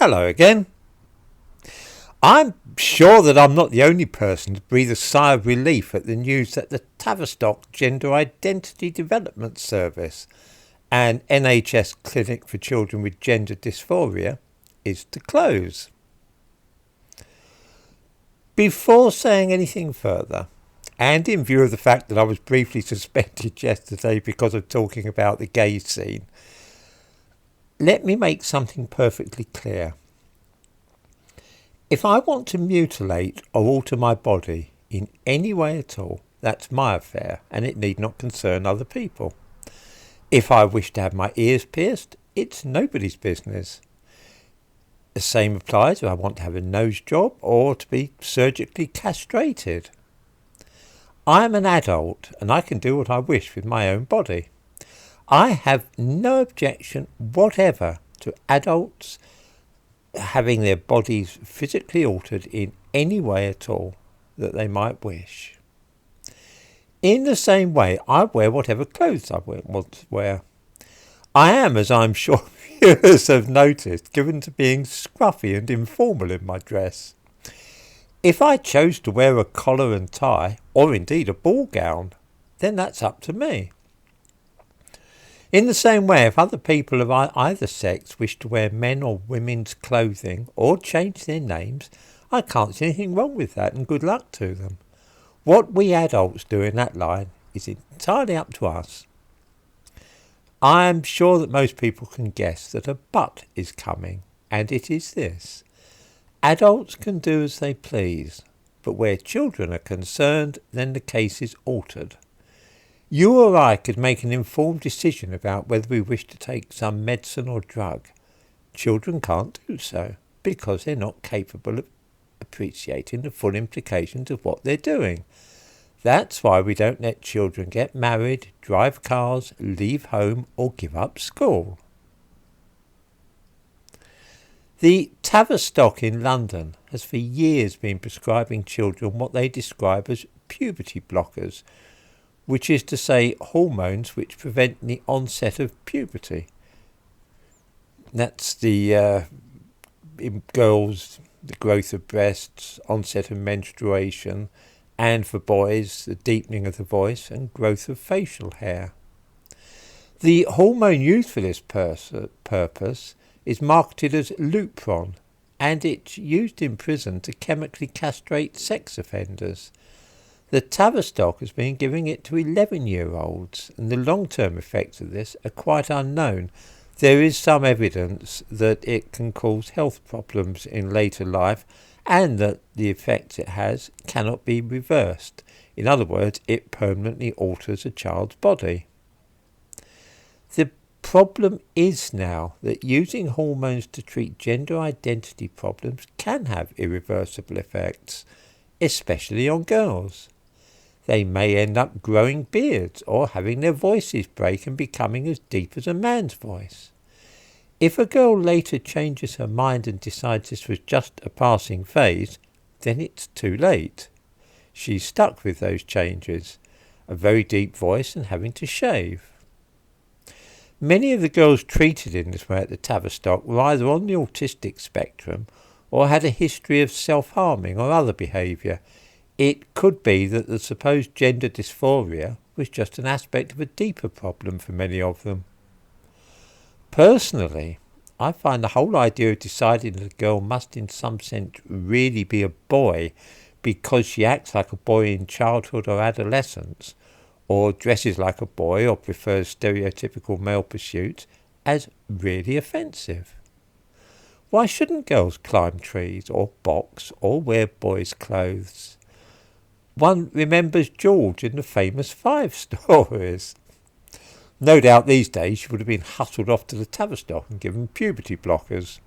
Hello again. I'm sure that I'm not the only person to breathe a sigh of relief at the news that the Tavistock Gender Identity Development Service, an NHS clinic for children with gender dysphoria, is to close. Before saying anything further, and in view of the fact that I was briefly suspended yesterday because of talking about the gay scene, let me make something perfectly clear. If I want to mutilate or alter my body in any way at all, that's my affair and it need not concern other people. If I wish to have my ears pierced, it's nobody's business. The same applies if I want to have a nose job or to be surgically castrated. I am an adult and I can do what I wish with my own body. I have no objection whatever to adults having their bodies physically altered in any way at all that they might wish. In the same way, I wear whatever clothes I want to wear. I am, as I'm sure viewers have noticed, given to being scruffy and informal in my dress. If I chose to wear a collar and tie, or indeed a ball gown, then that's up to me. In the same way, if other people of either sex wish to wear men or women's clothing or change their names, I can't see anything wrong with that, and good luck to them. What we adults do in that line is entirely up to us. I am sure that most people can guess that a but is coming, and it is this. Adults can do as they please, but where children are concerned, then the case is altered. You or I could make an informed decision about whether we wish to take some medicine or drug. Children can't do so because they're not capable of appreciating the full implications of what they're doing. That's why we don't let children get married, drive cars, leave home or give up school. The Tavistock in London has for years been prescribing children what they describe as puberty blockers, which is to say hormones which prevent the onset of puberty. That's in girls, the growth of breasts, onset of menstruation, and for boys, the deepening of the voice and growth of facial hair. The hormone used for this purpose is marketed as Lupron, and it's used in prison to chemically castrate sex offenders. The Tavistock has been giving it to 11-year-olds, and the long-term effects of this are quite unknown. There is some evidence that it can cause health problems in later life, and that the effects it has cannot be reversed. In other words, it permanently alters a child's body. The problem is now that using hormones to treat gender identity problems can have irreversible effects, especially on girls. They may end up growing beards or having their voices break and becoming as deep as a man's voice. If a girl later changes her mind and decides this was just a passing phase, then it's too late. She's stuck with those changes, a very deep voice and having to shave. Many of the girls treated in this way at the Tavistock were either on the autistic spectrum or had a history of self-harming or other behaviour. It could be that the supposed gender dysphoria was just an aspect of a deeper problem for many of them. Personally, I find the whole idea of deciding that a girl must in some sense really be a boy because she acts like a boy in childhood or adolescence, or dresses like a boy or prefers stereotypical male pursuits, as really offensive. Why shouldn't girls climb trees or box or wear boys' clothes? One remembers George in the famous 5 stories. No doubt these days she would have been hustled off to the Tavistock and given puberty blockers.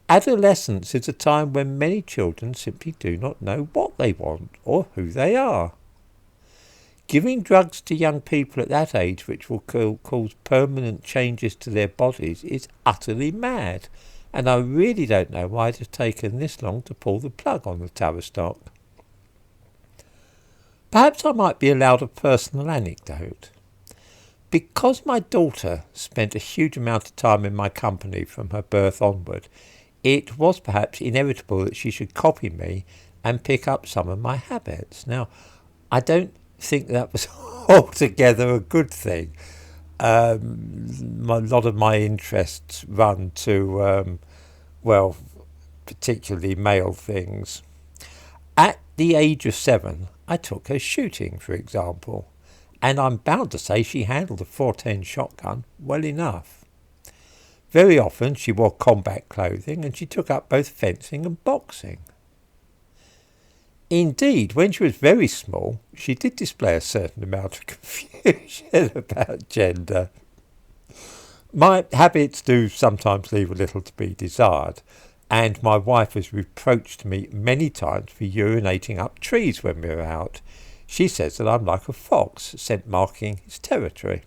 Adolescence is a time when many children simply do not know what they want or who they are. Giving drugs to young people at that age which will cause permanent changes to their bodies is utterly mad, and I really don't know why it has taken this long to pull the plug on the Tavistock. Perhaps I might be allowed a personal anecdote. Because my daughter spent a huge amount of time in my company from her birth onward, it was perhaps inevitable that she should copy me and pick up some of my habits. Now, I don't think that was altogether a good thing. A lot of my interests run to, well, particularly male things. At the age of 7, I took her shooting, for example, and I'm bound to say she handled a 410 shotgun well enough. Very often she wore combat clothing and she took up both fencing and boxing. Indeed, when she was very small, she did display a certain amount of confusion about gender. My habits do sometimes leave a little to be desired, and my wife has reproached me many times for urinating up trees when we're out. She says that I'm like a fox, scent marking his territory.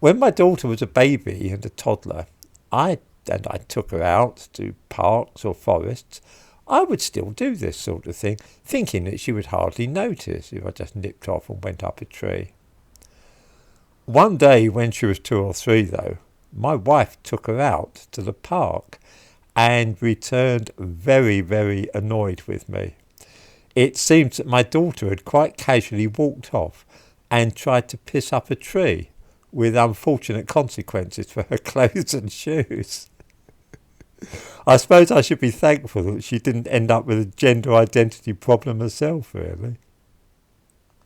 When my daughter was a baby and a toddler, I took her out to parks or forests, I would still do this sort of thing, thinking that she would hardly notice if I just nipped off and went up a tree. One day when she was 2 or 3, though, my wife took her out to the park and returned very, very annoyed with me. It seems that my daughter had quite casually walked off and tried to piss up a tree, with unfortunate consequences for her clothes and shoes. I suppose I should be thankful that she didn't end up with a gender identity problem herself, really.